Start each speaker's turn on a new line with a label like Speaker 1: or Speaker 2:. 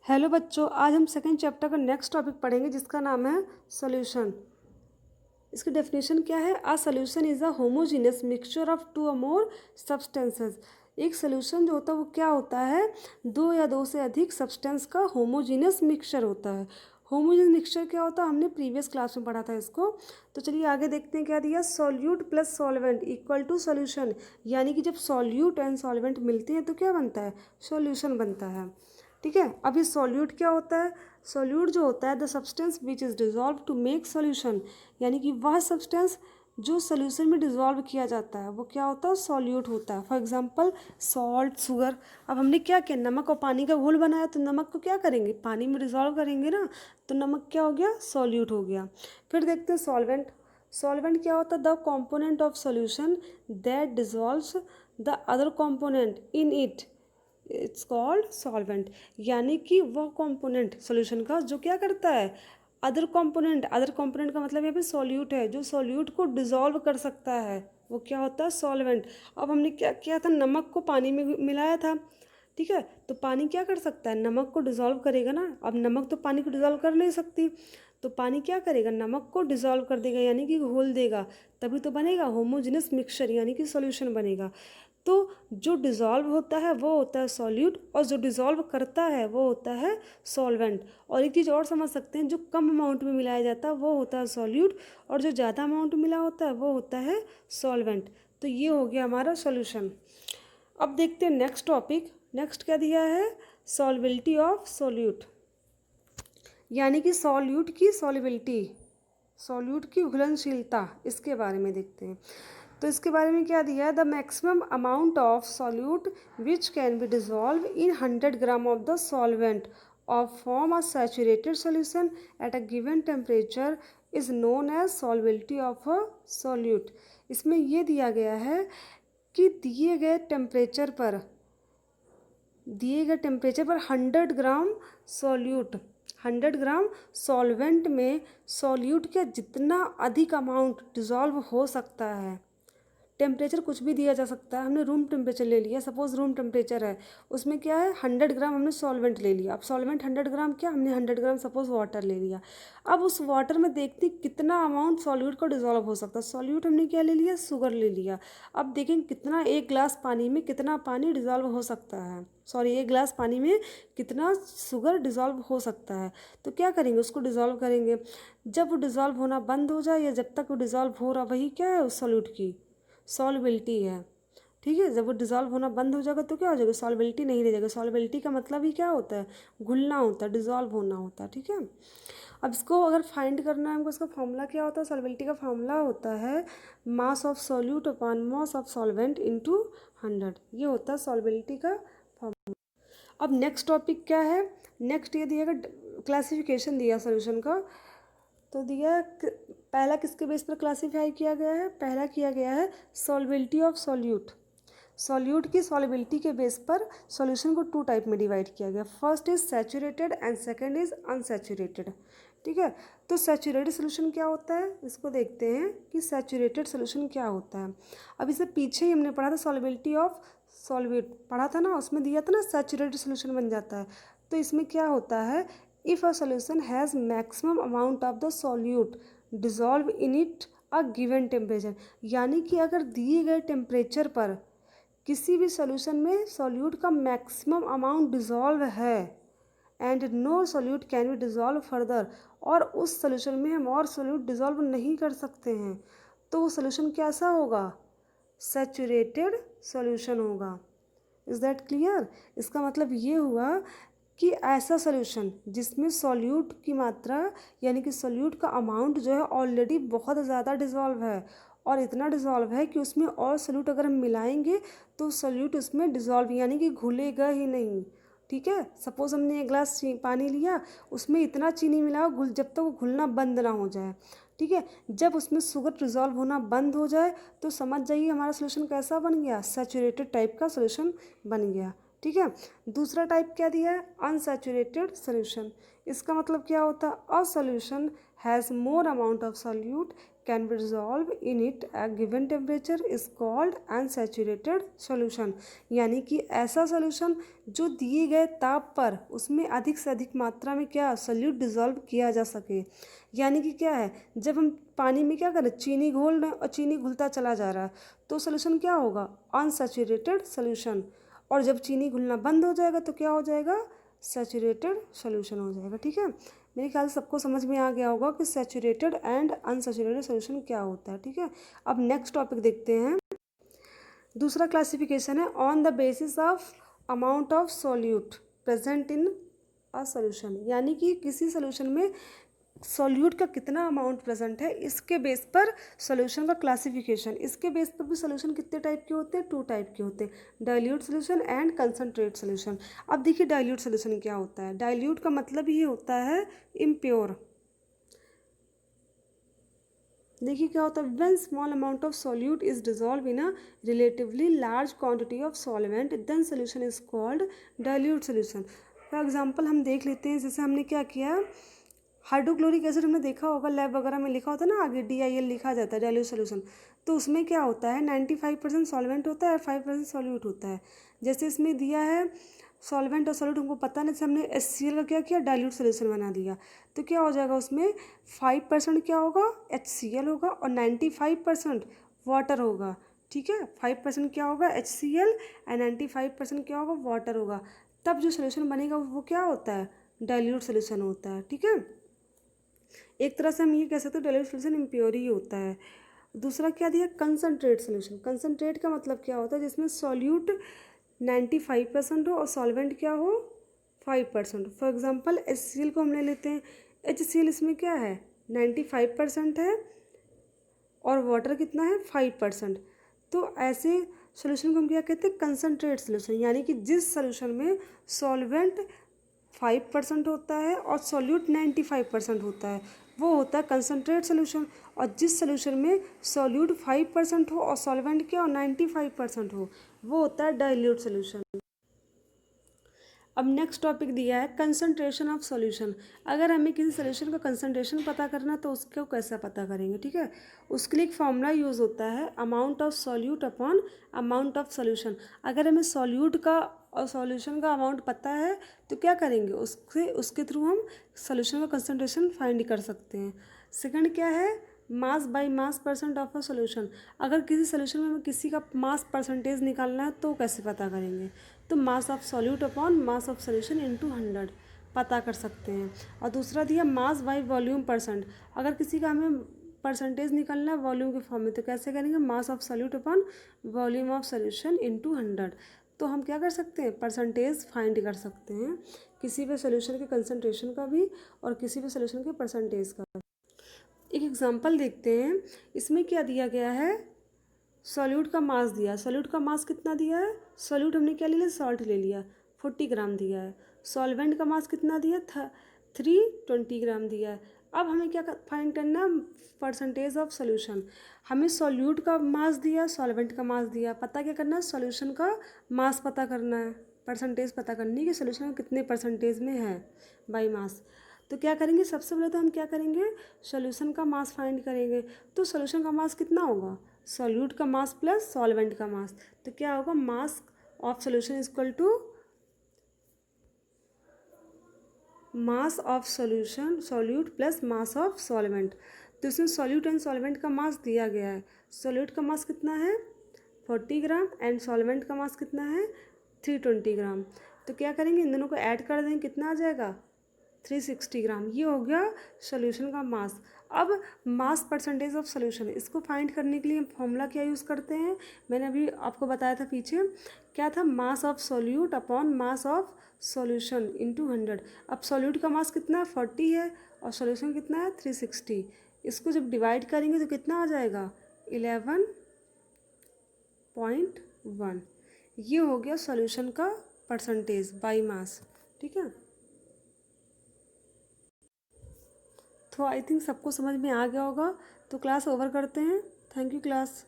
Speaker 1: Hello बच्चों, आज हम सेकंड चैप्टर का नेक्स्ट टॉपिक पढ़ेंगे जिसका नाम है सॉल्यूशन। इसकी डेफिनेशन क्या है? A solution is a homogeneous mixture of two or more substances. एक सॉल्यूशन जो होता है वो क्या होता है? दो या दो से अधिक सब्सटेंस का होमोजीनियस मिक्सचर होता है। होमोजीनियस मिक्सचर क्या होता है हमने प्रीवियस क्लास में पढ़ा था इसको। तो चलिए आगे देखते हैं क्या दिया। Solute plus solvent equal to solution, यानी कि जब सॉल्यूट एंड सॉल्वेंट मिलते हैं तो क्या बनता है? सॉल्यूशन बनता है। ठीक है, अब ये सॉल्यूट क्या होता है? सॉल्यूट जो होता है the substance which is dissolve to make solution, यानी कि वह सब्सटेंस जो सॉल्यूशन में डिजॉल्व किया जाता है वो क्या होता है? सॉल्यूट होता है। For example salt, sugar. अब हमने क्या किया? नमक और पानी का घोल बनाया, तो नमक को क्या करेंगे? पानी में डिजॉल्व करेंगे ना, तो नमक क्या हो गया? सॉल्यूट हो गया। फिर देखते हैं सॉल्वेंट। सॉल्वेंट क्या होता है? The component of solution that dissolves the other component in it, it's called solvent. यानी कि वह कंपोनेंट सॉल्यूशन का जो क्या करता है? Other component. अदर कंपोनेंट का मतलब यहाँ पे सॉल्यूट है, जो सॉल्यूट को डिसॉल्व कर सकता है वो क्या होता है? सॉल्वेंट। अब हमने क्या किया था? नमक को पानी में मिलाया था। ठीक है, तो पानी क्या कर सकता है? नमक को डिसॉल्व करेगा ना। अब नमक तो पानी को डिसॉल्व कर नहीं सकती, तो पानी क्या करेगा? नमक को डिसॉल्व कर देगा, यानी कि घोल देगा। तभी तो बनेगा होमोजेनस मिक्सचर, यानी कि सॉल्यूशन बनेगा। तो जो डिज़ोल्व होता है वो होता है सॉल्यूट, और जो डिज़ोल्व करता है वो होता है सॉल्वेंट। और एक चीज़ और समझ सकते हैं, जो कम अमाउंट में मिलाया जाता है वो होता है सॉल्यूट, और जो ज़्यादा अमाउंट में मिला होता है वो होता है सॉल्वेंट। तो ये हो गया हमारा सॉल्यूशन। अब देखते हैं नेक्स्ट टॉपिक। नेक्स्ट क्या दिया है? सॉल्बिलिटी ऑफ सॉल्यूट, यानी कि सॉल्यूट की सॉल्युबिलिटी, सॉल्यूट की घुलनशीलता, इसके बारे में देखते हैं। तो इसके बारे में क्या दिया है? The maximum amount of solute which can be dissolve in 100 gram of the solvent of form a saturated solution at a given temperature is known as solubility of a solute. इसमें ये दिया गया है कि दिए गए टेम्परेचर पर 100 ग्राम solute, 100 ग्राम solvent में सॉल्यूट का जितना अधिक अमाउंट डिज़ोल्व हो सकता है। टेम्परेचर कुछ भी दिया जा सकता है। हमने रूम टेम्परेचर ले लिया, सपोज रूम टेम्परेचर है, उसमें क्या है? 100 ग्राम हमने सॉल्वेंट ले लिया। अब सॉल्वेंट 100 ग्राम, क्या हमने 100 ग्राम सपोज वाटर ले लिया। अब उस वाटर में देखते कितना अमाउंट सॉल्यूट का डिजॉल्व हो सकता है। सॉल्यूट हमने क्या ले लिया? शुगर ले लिया। अब देखें कितना, एक गिलास पानी में कितना पानी डिजॉल्व हो सकता है, सॉरी एक गिलास पानी में कितना शुगर डिजॉल्व हो सकता है। तो क्या करेंगे? उसको डिजॉल्व करेंगे। जब वो डिजॉल्व होना बंद हो जाए या जब तक वो डिजॉल्व हो रहा, वही क्या है? उस सॉल्यूट की सॉल्बिलिटी है। ठीक है, जब वो डिज़ोल्व होना बंद हो जाएगा तो क्या हो जाएगा? सॉल्बिलिटी नहीं रह जाएगा। सॉल्बिलिटी का मतलब ही क्या होता है? घुलना होता है, डिज़ोल्व होना होता है। ठीक है, अब इसको अगर फाइंड करना है हमको, इसका फॉर्मूला क्या होता है? सॉल्बिलिटी का फॉर्मूला होता है mass of solute upon mass of solvent into 100। ये होता है सॉल्बिलिटी का फॉर्मूला। अब नेक्स्ट टॉपिक क्या है? नेक्स्ट ये दिएगा क्लासिफिकेशन दिया सॉल्यूशन का। तो दिया पहला किसके बेस पर क्लासीफाई किया गया है? पहला किया गया है सॉल्बिलिटी ऑफ सॉल्यूट। सॉल्यूट की सॉल्बिलिटी के बेस पर सॉल्यूशन को टू टाइप में डिवाइड किया गया। First is saturated and second is unsaturated. ठीक है, तो सैचुरेटेड सोल्यूशन क्या होता है इसको देखते हैं कि सैचुरेटेड सोल्यूशन क्या होता है। अब इसे पीछे ही हमने पढ़ा था, सॉल्बिलिटी ऑफ सॉल्यूट पढ़ा था ना, उसमें दिया था ना सैचुरेटेड सोल्यूशन बन जाता है। तो इसमें क्या होता है? If a solution has maximum amount of the solute dissolve in it a given temperature, यानी कि अगर दिए गए टेम्परेचर पर किसी भी सॉल्यूशन में सॉल्यूट का मैक्सिमम अमाउंट डिजॉल्व है and no solute can be dissolve further, और उस सॉल्यूशन में हम और सॉल्यूट डिजॉल्व नहीं कर सकते हैं, तो वो सॉल्यूशन कैसा होगा? सैचुरेटेड सॉल्यूशन होगा। Is that clear? इसका मतलब ये हुआ कि ऐसा सॉल्यूशन जिसमें सॉल्यूट की मात्रा, यानी कि सॉल्यूट का अमाउंट जो है ऑलरेडी बहुत ज़्यादा डिजॉल्व है, और इतना डिजॉल्व है कि उसमें और सॉल्यूट अगर हम मिलाएंगे तो सॉल्यूट उसमें डिजॉल्व यानी कि घुलेगा ही नहीं। ठीक है, सपोज हमने एक गिलास पानी लिया, उसमें इतना चीनी मिलाओ जब तक वो घुलना बंद ना हो जाए। ठीक है, जब उसमें शुगर डिजॉल्व होना बंद हो जाए तो समझ जाइए हमारा सोल्यूशन कैसा बन गया? सैचुरेटेड टाइप का सोल्यूशन बन गया। ठीक है, दूसरा टाइप क्या दिया है? Unsaturated solution. इसका मतलब क्या होता है? A solution has more amount of solute can be dissolved in it at given temperature is called unsaturated solution। यानी कि ऐसा सॉल्यूशन जो दिए गए ताप पर उसमें अधिक से अधिक मात्रा में क्या सॉल्यूट डिजॉल्व किया जा सके। यानी कि क्या है, जब हम पानी में क्या करें, चीनी घोल रहे हैं और चीनी घुलता चला जा रहा है तो सॉल्यूशन क्या होगा, अनसैचुरेटेड सॉल्यूशन। और जब चीनी घुलना बंद हो जाएगा तो क्या हो जाएगा, सैचुरेटेड सॉल्यूशन हो जाएगा। ठीक है, मेरे ख्याल से सबको समझ में आ गया होगा कि सैचुरेटेड एंड अनसैचुरेटेड सॉल्यूशन क्या होता है। ठीक है, अब नेक्स्ट टॉपिक देखते हैं। दूसरा क्लासिफिकेशन है on the basis of amount of solute present in a solution. यानी कि किसी सॉल्यूशन में सॉल्यूट का कितना अमाउंट प्रेजेंट है, इसके बेस पर सॉल्यूशन का क्लासिफिकेशन। इसके बेस पर भी सॉल्यूशन कितने टाइप के होते हैं, 2 टाइप के होते हैं, dilute solution and concentrate solution. अब देखिए डाइल्यूट सॉल्यूशन क्या होता है। डाइल्यूट का मतलब ये होता है इम्प्योर। देखिए क्या होता है, when small amount of solute is dissolve in a relatively large quantity of solvent then solution is called dilute solution. For example हम देख लेते हैं, जैसे हमने क्या किया, हाइड्रोक्लोरिक एसिड हमने देखा होगा लैब वगैरह में लिखा होता है ना, आगे DIL लिखा जाता है, डाइल्यूट सॉल्यूशन। तो उसमें क्या होता है 95% सॉल्वेंट होता है और 5% सॉल्यूट होता है। जैसे इसमें दिया है सॉल्वेंट और सॉल्यूट हमको पता नहीं, जैसे हमने HCl का क्या किया, डाइल्यूट सॉल्यूशन बना दिया। तो क्या हो जाएगा, उसमें 5% क्या होगा, HCl होगा और 95% वाटर होगा। ठीक है, 5% क्या होगा HCl एंड 95% क्या होगा, वाटर होगा। तब जो सोल्यूशन बनेगा वो क्या होता है, डाइल्यूट सोल्यूशन होता है। ठीक है, एक तरह से हम ये कह सकते हैं डाइल्यूट सोल्यूशन इम्प्योर ही होता है। दूसरा क्या दिया, कंसनट्रेट सोल्यूशन। कंसनट्रेट का मतलब क्या होता है, जिसमें सॉल्यूट 95% हो और सॉल्वेंट क्या हो, 5%। फॉर एग्जांपल HCl को हम ले लेते हैं। HCl इसमें क्या है, 95% है और वाटर कितना है, 5%। तो ऐसे सोल्यूशन को हम क्या कहते हैं, कंसनट्रेट सोल्यूशन। यानी कि जिस सोल्यूशन में सॉल्वेंट 5% होता है और सॉल्यूट 95% होता है वो होता है कंसनट्रेट सोल्यूशन। और जिस सोल्यूशन में सॉल्यूट 5% हो और सॉल्वेंट क्या हो, 95% हो, वो होता है डाइल्यूट सोल्यूशन। अब नेक्स्ट टॉपिक दिया है कंसंट्रेशन ऑफ सॉल्यूशन। अगर हमें किसी सॉल्यूशन का कंसंट्रेशन पता करना तो उसको कैसे पता करेंगे। ठीक है, उसके लिए एक फॉर्मूला यूज़ होता है amount of solute upon amount of solution. अगर हमें सॉल्यूट का और सॉल्यूशन का अमाउंट पता है तो क्या करेंगे, उसके थ्रू हम सॉल्यूशन का कंसंट्रेशन फाइंड कर सकते हैं। सेकंड क्या है, mass by mass percent of a solution. अगर किसी सॉल्यूशन में हमें किसी का मास परसेंटेज निकालना है तो कैसे पता करेंगे, तो mass of solute upon mass of solution into 100 पता कर सकते हैं। और दूसरा दिया मास बाय वॉल्यूम परसेंट। अगर किसी का हमें परसेंटेज निकालना है वॉल्यूम के फॉर्म में तो कैसे करेंगे, mass of solute upon volume of solution into 100। तो हम क्या कर सकते हैं, परसेंटेज फाइंड कर सकते हैं किसी भी सॉल्यूशन के कंसंट्रेशन का भी और किसी भी सॉल्यूशन के परसेंटेज का। एक एग्जांपल देखते हैं, इसमें क्या दिया गया है, सॉल्यूट का मास दिया। सॉल्यूट का मास कितना दिया है, सॉल्यूट हमने क्या ले लिया, सॉल्ट ले लिया, 40 ग्राम दिया है। सॉल्वेंट का मास कितना दिया, 320 ग्राम दिया है। अब हमें क्या फाइंड करना, परसेंटेज ऑफ सॉल्यूशन। हमें सॉल्यूट का मास दिया, सॉल्वेंट का मास दिया, पता क्या करना है, सॉल्यूशन का मास पता करना है, परसेंटेज पता करनी है कि सॉल्यूशन कितने परसेंटेज में है बाई मास। तो क्या करेंगे, सबसे पहले तो हम क्या करेंगे, सॉल्यूशन का मास फाइंड करेंगे। तो सॉल्यूशन का मास कितना होगा, सॉल्यूट का मास प्लस सॉल्वेंट का मास। तो क्या होगा, mass of solution is equal to mass of solution solute plus mass of solvent. तो इसमें सॉल्यूट एंड सॉल्वेंट का मास दिया गया है। सॉल्यूट का मास कितना है 40 ग्राम एंड सॉल्वेंट का मास कितना है 320 ग्राम। तो क्या करेंगे, इन दोनों को ऐड कर देंगे, कितना आ जाएगा 360 ग्राम। ये हो गया सॉल्यूशन का मास। अब मास परसेंटेज ऑफ सॉल्यूशन, इसको फाइंड करने के लिए फॉर्मूला क्या यूज़ करते हैं, मैंने अभी आपको बताया था पीछे, क्या था, mass of solute upon mass of solution into 100। अब सॉल्यूट का मास कितना है 40 है और सॉल्यूशन कितना है 360। इसको जब डिवाइड करेंगे तो कितना आ जाएगा 11.1। ये हो गया सॉल्यूशन का परसेंटेज बाई मास। ठीक है, तो आई थिंक सबको समझ में आ गया होगा। तो क्लास ओवर करते हैं। Thank you class.